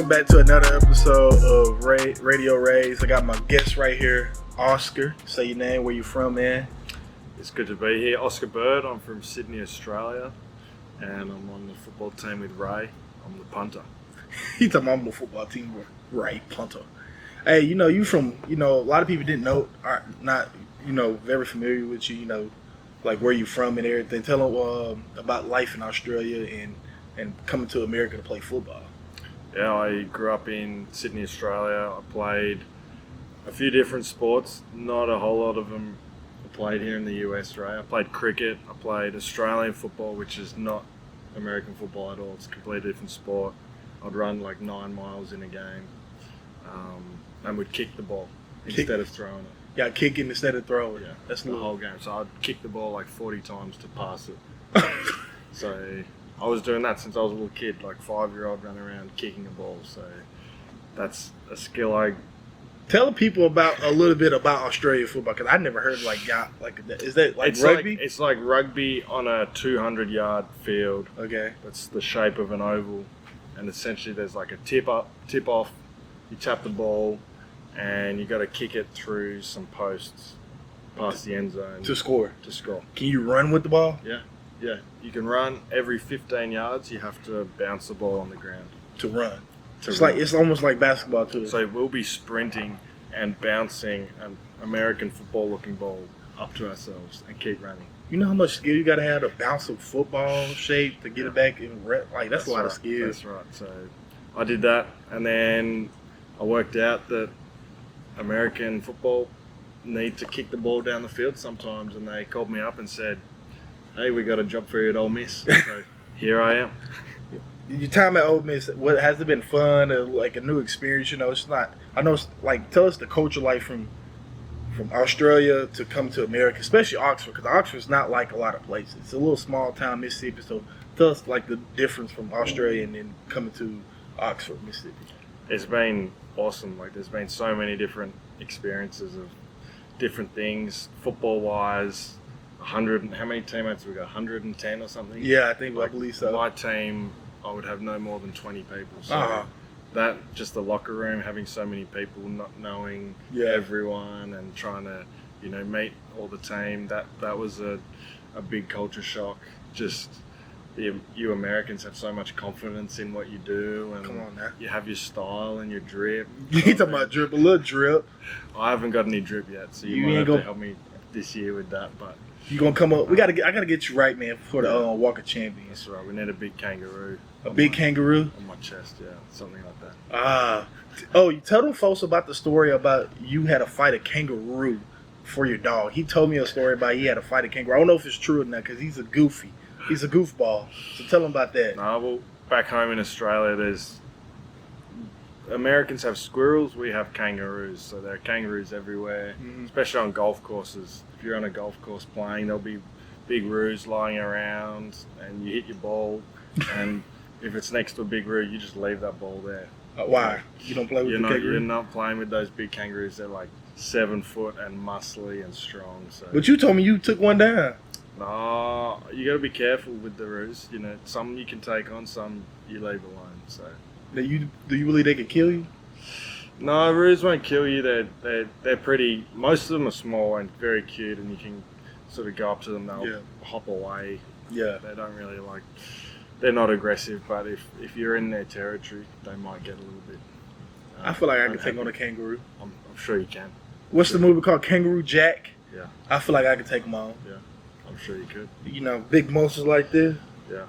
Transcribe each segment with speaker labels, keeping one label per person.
Speaker 1: welcome back to another episode of Radio Rays. I got my guest right here, Oscar. Say your name, where you from, man?
Speaker 2: It's good to be here. Oscar Bird, I'm from Sydney, Australia, and I'm on the football team with Ray. I'm the punter.
Speaker 1: He talking about I'm on the football team with Ray, punter. Hey, you from, a lot of people didn't know, are not, very familiar with you, like where you from and everything. Tell them about life in Australia and coming to America to play football.
Speaker 2: Yeah, I grew up in Sydney, Australia. I played a few different sports. Not a whole lot of them I played here in the US, right? I played cricket. I played Australian football, which is not American football at all. It's a completely different sport. I'd run like 9 miles in a game and would kick the ball instead of throwing it.
Speaker 1: Yeah, kicking instead of throwing.
Speaker 2: Yeah,
Speaker 1: that's
Speaker 2: the whole game. So I'd kick the ball like 40 times to pass it. So I was doing that since I was a little kid, like 5-year-old running around kicking a ball. So that's a skill I...
Speaker 1: Tell the people a little bit about Australian football, because I never heard is that like
Speaker 2: it's
Speaker 1: rugby?
Speaker 2: It's like rugby on a 200-yard field.
Speaker 1: Okay.
Speaker 2: That's the shape of an oval, and essentially there's like a tip off. You tap the ball, and you got to kick it through some posts past the end zone
Speaker 1: to score. Can you run with the ball?
Speaker 2: Yeah. You can run every 15 yards. You have to bounce the ball on the ground
Speaker 1: to run. It's almost like basketball too.
Speaker 2: So we'll be sprinting and bouncing an American football-looking ball up to ourselves and keep running.
Speaker 1: You know how much skill you got to have to bounce a football shape to get it back in that's a lot of skill.
Speaker 2: That's right. So I did that, and then I worked out that American football need to kick the ball down the field sometimes, and they called me up and said, "Hey, we got a job for you at Ole Miss." So here I am.
Speaker 1: Your time at Ole Miss, has it been fun or like a new experience? It's not. I know. Tell us the culture life from Australia to come to America, especially Oxford, because Oxford's not like a lot of places. It's a little small town, Mississippi. So tell us like the difference from Australia and then coming to Oxford, Mississippi.
Speaker 2: It's been awesome. Like there's been so many different experiences of different things, football-wise. 100. How many teammates have we got? 110 or something?
Speaker 1: Yeah, I believe so.
Speaker 2: My team, I would have no more than 20 people. So that, just the locker room, having so many people, not knowing everyone and trying to, meet all the team, that was a big culture shock. Just you Americans have so much confidence in what you do, and
Speaker 1: come on now.
Speaker 2: You have your style and your drip.
Speaker 1: You talking about drip, a little drip.
Speaker 2: I haven't got any drip yet, so you might have to help me this year with that, but...
Speaker 1: You gonna come up? I gotta get you right, man, for the Walk of Champions.
Speaker 2: That's right. We need a big kangaroo.
Speaker 1: Kangaroo
Speaker 2: on my chest, yeah, something like that.
Speaker 1: You tell them folks about the story about you had to fight a kangaroo for your dog. He told me a story about he had to fight a kangaroo. I don't know if it's true or not because he's a goofball. So tell him about that.
Speaker 2: Well, back home in Australia, Americans have squirrels, we have kangaroos. So there are kangaroos everywhere, especially on golf courses. If you're on a golf course playing, there'll be big roos lying around, and you hit your ball, and if it's next to a big roo, you just leave that ball there.
Speaker 1: Why? You don't play with the kangaroo?
Speaker 2: You're not playing with those big kangaroos. They're like 7 foot and muscly and strong. So.
Speaker 1: But you told me you took one down.
Speaker 2: No, you got to be careful with the roos. Some you can take on, some you leave alone. So.
Speaker 1: Do you believe they could kill you?
Speaker 2: No, roos won't kill you. They're pretty. Most of them are small and very cute, and you can sort of go up to them. They'll hop away.
Speaker 1: Yeah.
Speaker 2: They don't really like. They're not aggressive, but if you're in their territory, they might get a little bit.
Speaker 1: I feel like I could take on a kangaroo.
Speaker 2: I'm sure you can.
Speaker 1: What's the movie called? Kangaroo Jack.
Speaker 2: Yeah.
Speaker 1: I feel like I could take them on.
Speaker 2: Yeah, I'm sure you could.
Speaker 1: Big monsters like this.
Speaker 2: Yeah.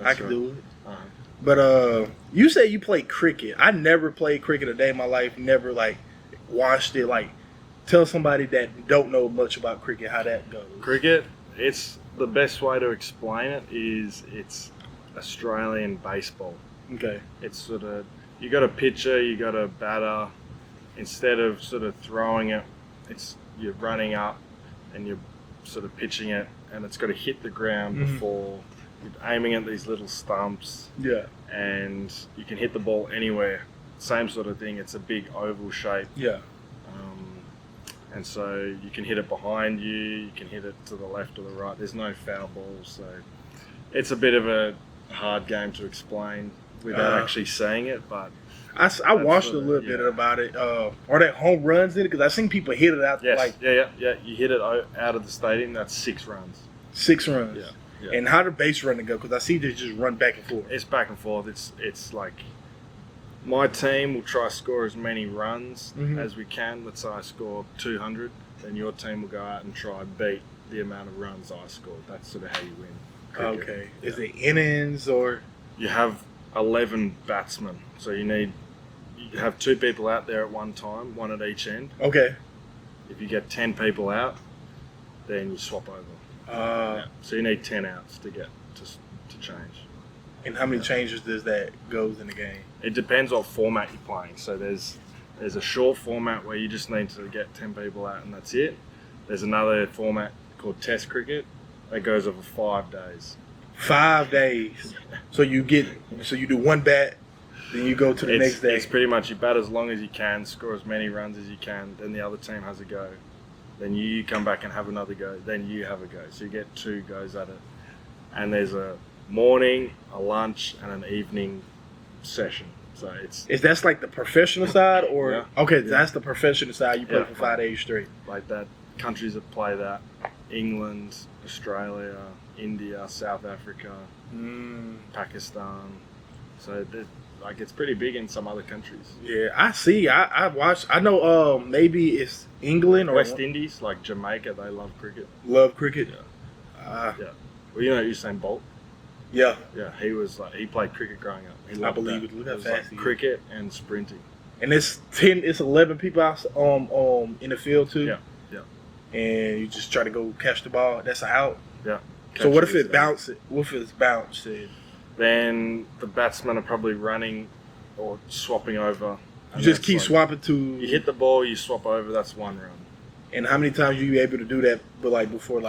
Speaker 1: I could do it. But you say you play cricket. I never played cricket a day in my life. Never watched it. Tell somebody that don't know much about cricket how that goes.
Speaker 2: Cricket, it's the best way to explain it is it's Australian baseball.
Speaker 1: Okay.
Speaker 2: It's sort of you got a pitcher, you got a batter. Instead of sort of throwing it, you're running up and you're sort of pitching it, and it's got to hit the ground before. You're aiming at these little stumps, and you can hit the ball anywhere. Same sort of thing. It's a big oval shape.
Speaker 1: Yeah.
Speaker 2: And so you can hit it behind you. You can hit it to the left or the right. There's no foul balls, so it's a bit of a hard game to explain without actually saying it. But
Speaker 1: I watched a little bit about it. Are there home runs in it? Because I seen people hit it out.
Speaker 2: Yes.
Speaker 1: Like
Speaker 2: Yeah. You hit it out of the stadium. That's 6 runs.
Speaker 1: 6 runs.
Speaker 2: Yeah.
Speaker 1: And how do base running go? Because I see they just run back and forth.
Speaker 2: It's back and forth. It's like my team will try to score as many runs as we can. Let's say I score 200, then your team will go out and try and beat the amount of runs I scored. That's sort of how you win cricket.
Speaker 1: Okay. Is it innings or?
Speaker 2: You have 11 batsmen, so you have 2 people out there at one time, one at each end.
Speaker 1: Okay.
Speaker 2: If you get 10 people out, then you swap over. So you need 10 outs to get to change.
Speaker 1: And how many changes does that goes in the game?
Speaker 2: It depends what format you're playing. So there's a short format where you just need to get 10 people out and that's it. There's another format called Test cricket that goes over 5 days.
Speaker 1: 5 days. So you do one bat, then you go to the next day.
Speaker 2: It's pretty much you bat as long as you can, score as many runs as you can, then the other team has a go. Then you come back and have another go, then you have a go. So you get 2 goes at it. And there's a morning, a lunch, and an evening session. So
Speaker 1: Is that like the professional side or?
Speaker 2: Yeah.
Speaker 1: Okay, that's the professional side. You play for 5 days straight.
Speaker 2: Like that, countries that play that, England, Australia, India, South Africa, Pakistan. So it's pretty big in some other countries.
Speaker 1: Yeah, I see. I watched. I know. Maybe it's England or
Speaker 2: West Indies, like Jamaica. They love cricket.
Speaker 1: Love cricket.
Speaker 2: Yeah. Well, you know Usain Bolt.
Speaker 1: Yeah.
Speaker 2: Yeah, he played cricket growing up. He
Speaker 1: I
Speaker 2: loved
Speaker 1: believe
Speaker 2: that.
Speaker 1: it. Look how
Speaker 2: was
Speaker 1: fast he is.
Speaker 2: cricket and sprinting.
Speaker 1: And it's 11 people out in the field too.
Speaker 2: Yeah.
Speaker 1: And you just try to go catch the ball. That's an out.
Speaker 2: Yeah.
Speaker 1: So what if it bounces? What if it's bounced?
Speaker 2: Then the batsmen are probably running or swapping over.
Speaker 1: You just keep swapping to.
Speaker 2: You hit the ball, you swap over. That's 1 run.
Speaker 1: And how many times are you able to do that? But before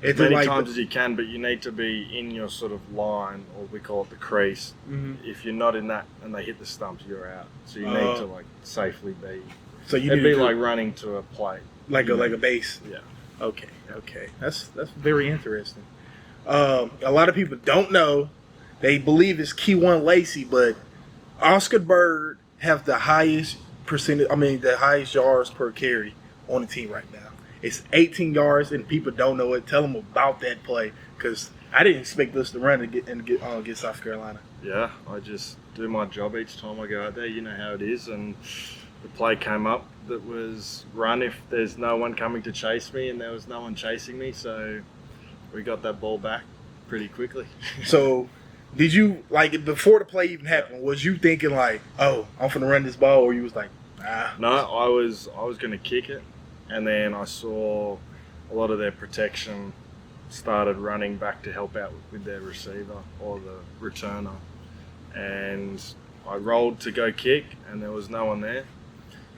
Speaker 2: as many times as you can, but you need to be in your sort of line, or we call it the crease.
Speaker 1: Mm-hmm.
Speaker 2: If you're not in that and they hit the stumps, you're out. So you need to safely be.
Speaker 1: So
Speaker 2: it'd be like running to a plate,
Speaker 1: like a base.
Speaker 2: Yeah.
Speaker 1: Okay. That's very interesting. A lot of people don't know. They believe it's Key1 Lacey, but Oscar Bird have the highest percentage. I mean, the highest yards per carry on the team right now. It's 18 yards, and people don't know it. Tell them about that play, because I didn't expect us to run and get South Carolina.
Speaker 2: Yeah, I just do my job each time I go out there. You know how it is, and the play came up that was run if there's no one coming to chase me, and there was no one chasing me, so we got that ball back pretty quickly.
Speaker 1: So, did you before the play even happened? Was you thinking oh, I'm finna run this ball, or you was like, ah?
Speaker 2: No, I was gonna kick it, and then I saw a lot of their protection started running back to help out with their receiver or the returner, and I rolled to go kick, and there was no one there.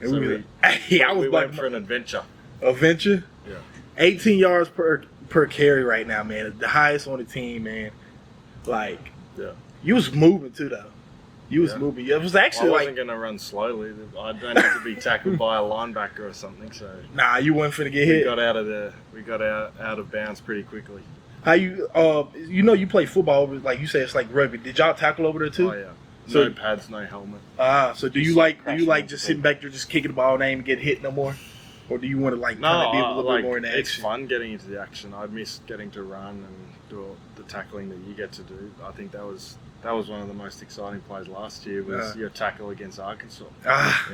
Speaker 1: And
Speaker 2: so
Speaker 1: we
Speaker 2: went for an adventure.
Speaker 1: Adventure?
Speaker 2: Yeah.
Speaker 1: 18 yards per carry right now, man. The highest on the team, man.
Speaker 2: Yeah.
Speaker 1: You was moving too, though. You was moving. It was actually
Speaker 2: I wasn't going to run slowly. I don't have to be tackled by a linebacker or something. So
Speaker 1: you weren't finna get hit.
Speaker 2: We got out of bounds pretty quickly.
Speaker 1: How you you play football over, like you say, it's like rugby. Did y'all tackle over there too?
Speaker 2: Oh yeah. No pads, no helmet.
Speaker 1: So do you like just sitting back there just kicking the ball and ain't get hit no more? Or do you want to kind of be a little bit more in the action?
Speaker 2: It's fun getting into the action. I miss getting to run and do the tackling that you get to do. I think that was one of the most exciting plays last year was your tackle against Arkansas.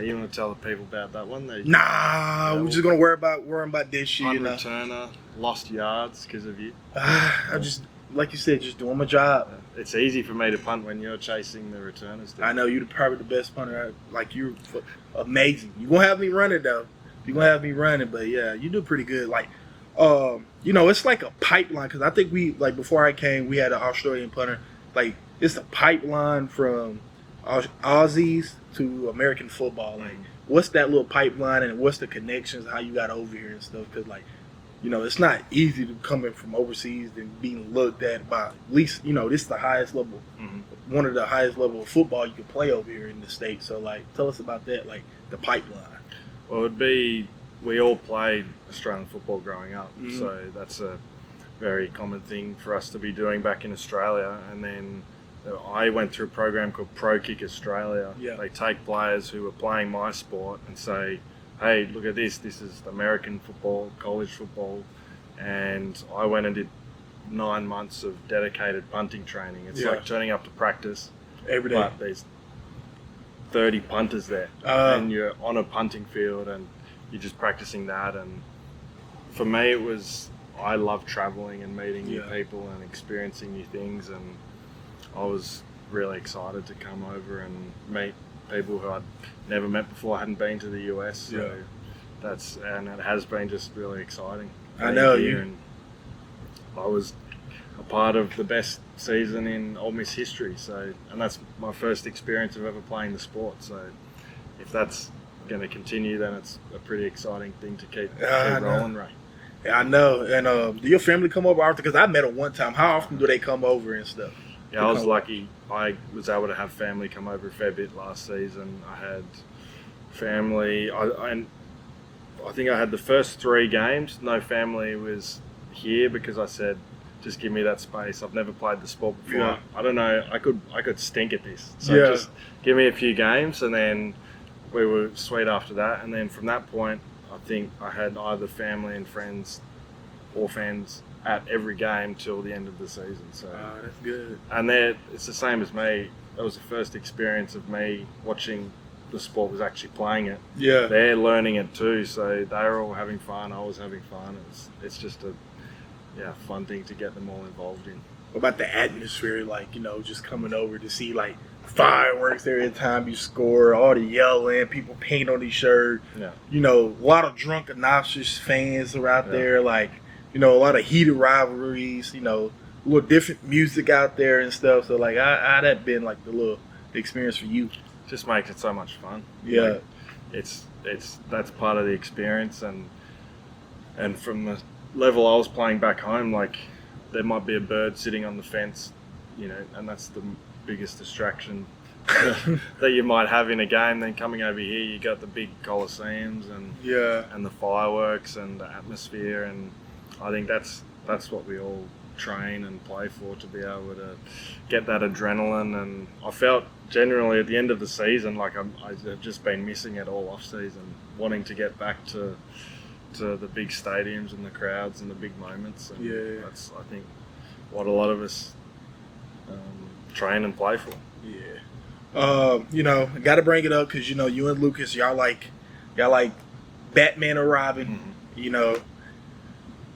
Speaker 2: You want to tell the people about that one?
Speaker 1: We're just gonna worry about this year.
Speaker 2: Returner lost yards because of you.
Speaker 1: I just, like you said, just doing my job.
Speaker 2: It's easy for me to punt when you're chasing the returners.
Speaker 1: I know you're probably the best punter. You're amazing. You gonna have me running though. You're gonna have me running, but yeah, you do pretty good. It's like a pipeline, because I think before I came, we had an Australian punter. It's a pipeline from Aussies to American football. What's that little pipeline, and what's the connections, how you got over here and stuff? Because it's not easy to come in from overseas and being looked at by, at least, this is the highest level, one of the highest level of football you can play over here in the States. So tell us about that, the pipeline.
Speaker 2: Well, we all played Australian football growing up, so that's a very common thing for us to be doing back in Australia. And then I went through a program called Pro Kick Australia.
Speaker 1: Yeah.
Speaker 2: They take players who are playing my sport and say, hey, look at this. This is American football, college football. And I went and did 9 months of dedicated punting training. It's like turning up to practice
Speaker 1: every day.
Speaker 2: But there's 30 punters there. And you're on a punting field and you're just practicing that. And for me, I love traveling and meeting new people and experiencing new things. And I was really excited to come over and meet people who I'd never met before. I hadn't been to the US, so and it has been just really exciting.
Speaker 1: I know
Speaker 2: you. And I was a part of the best season in Ole Miss history. And that's my first experience of ever playing the sport. So if that's going to continue, then it's a pretty exciting thing to keep rolling, Ray.
Speaker 1: Yeah, I know. And do your family come over often? Because I met them one time. How often do they come over and stuff?
Speaker 2: Yeah, I was lucky. I was able to have family come over a fair bit last season. I had family. I think I had the first 3 games. No family was here because I said, just give me that space. I've never played the sport before.
Speaker 1: Yeah.
Speaker 2: I don't know. I could stink at this. So just give me a few games, and then we were sweet after that. And then from that point, I think I had either family and friends or fans at every game till the end of the season. So
Speaker 1: that's good.
Speaker 2: And it's the same as me. That was the first experience of me watching the sport was actually playing it.
Speaker 1: Yeah.
Speaker 2: They're learning it too, so they were all having fun. I was having fun. It's just a fun thing to get them all involved in.
Speaker 1: What about the atmosphere? Like, just coming over to see like fireworks every time you score, all the yelling, people paint on these shirts.
Speaker 2: Yeah.
Speaker 1: A lot of drunk, obnoxious fans are out there. Like, a lot of heated rivalries. A little different music out there and stuff. So like, how that been like the experience for you?
Speaker 2: Just makes it so much fun.
Speaker 1: Yeah.
Speaker 2: Like, that's part of the experience, and from the level I was playing back home, like there might be a bird sitting on the fence, and that's the biggest distraction that you might have in a game. Then coming over here, you got the big coliseums and the fireworks and the atmosphere, and I think that's what we all train and play for, to be able to get that adrenaline. And I felt generally at the end of the season like I've just been missing it all off season, wanting to get back to the big stadiums and the crowds and the big moments. And that's, I think, what a lot of us train and play for.
Speaker 1: Got to bring it up because you and Lucas, y'all like Batman or Robin.
Speaker 2: Mm-hmm.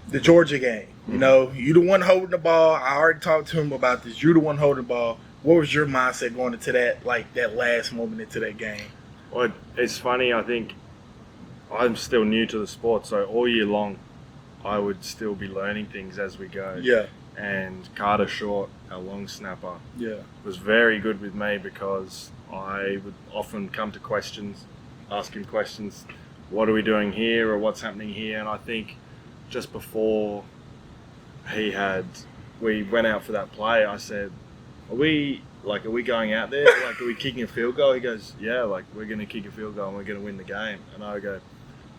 Speaker 1: The Georgia game. You the one holding the ball. I already talked to him about this. You the one holding the ball. What was your mindset going into that last moment into that game?
Speaker 2: Well, it's funny. I think I'm still new to the sport, so all year long, I would still be learning things as we go.
Speaker 1: Yeah.
Speaker 2: And Carter Short, our long snapper, was very good with me because I would often come to questions, ask him questions. What are we doing here, or what's happening here? And I think just before we went out for that play, I said, are we going out there? Like, are we kicking a field goal? He goes, yeah, like, we're going to kick a field goal and we're going to win the game. And I go,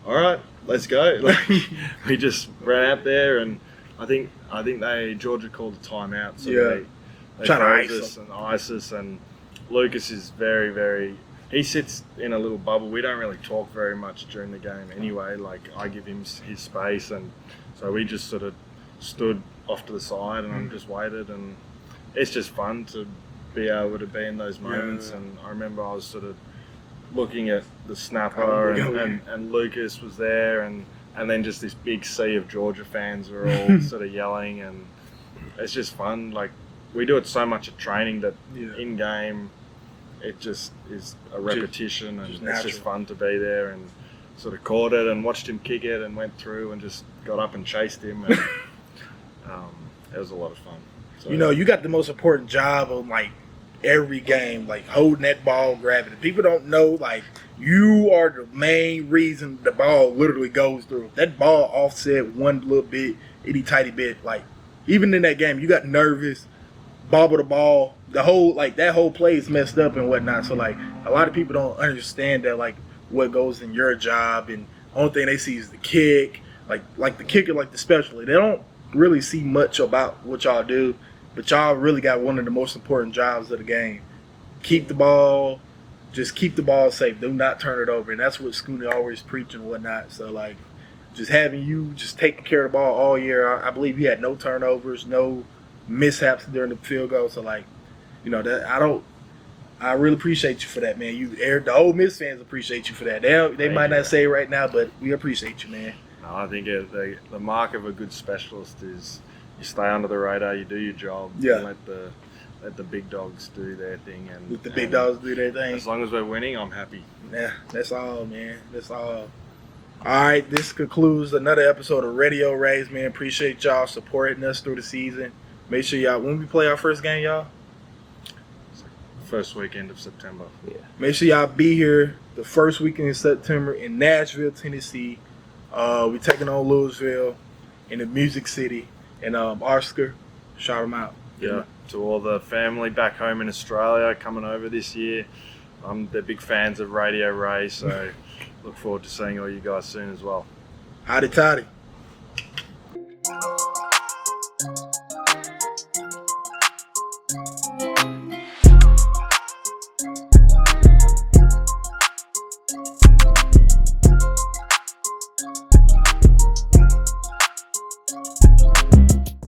Speaker 2: all right, let's go. Like, we just ran out there, and I think Georgia called a timeout. So they
Speaker 1: trying
Speaker 2: froze us and ice us. And Lucas is very, very, he sits in a little bubble. We don't really talk very much during the game anyway. Like, I give him his space, and so we just sort of stood off to the side, and I just waited, and it's just fun to be able to be in those moments. And I remember I was sort of looking at the snapper, and Lucas was there, and then just this big sea of Georgia fans were all sort of yelling, and it's just fun. Like, we do it so much at training that in game it just is a repetition, and it's just fun to be there, and sort of caught it and watched him kick it and went through and just got up and chased him, and it was a lot of fun. So,
Speaker 1: you got the most important job of like every game, like holding that ball, grabbing it. People don't know, like, you are the main reason the ball literally goes through. If that ball offset one little bit, itty tiny bit, like, even in that game, you got nervous, bobble the ball, that whole play is messed up and whatnot. So like, a lot of people don't understand that, like, what goes in your job, and the only thing they see is the kick, like the kicker, like the specialty. They don't really see much about what y'all do, but y'all really got one of the most important jobs of the game. Keep the ball, just keep the ball safe. Do not turn it over, and that's what Scooney always preach and whatnot. So like, just having you just taking care of the ball all year. I believe you had no turnovers, no mishaps during the field goal. So like, you know that I really appreciate you for that, man. The Ole Miss fans appreciate you for that. They might not say it right now, but we appreciate you, man.
Speaker 2: No, I think the mark of a good specialist is you stay under the radar, you do your job,
Speaker 1: Yeah.
Speaker 2: and let the big dogs do their thing, and
Speaker 1: Let the big dogs do their thing.
Speaker 2: as long as we're winning, I'm happy.
Speaker 1: Yeah, that's all, man. That's all. All right, this concludes another episode of Radio Rays, man. Appreciate y'all supporting us through the season. Make sure y'all, when we play our first game, y'all,
Speaker 2: First weekend of September.
Speaker 3: Yeah.
Speaker 1: make sure y'all be here the first weekend in September in Nashville, Tennessee. We're taking on Louisville in the Music City. And Oscar, shout them out.
Speaker 2: Yeah. To all the family back home in Australia coming over this year. They're big fans of Radio Ray, so look forward to seeing all you guys soon as well.
Speaker 1: Howdy toddy.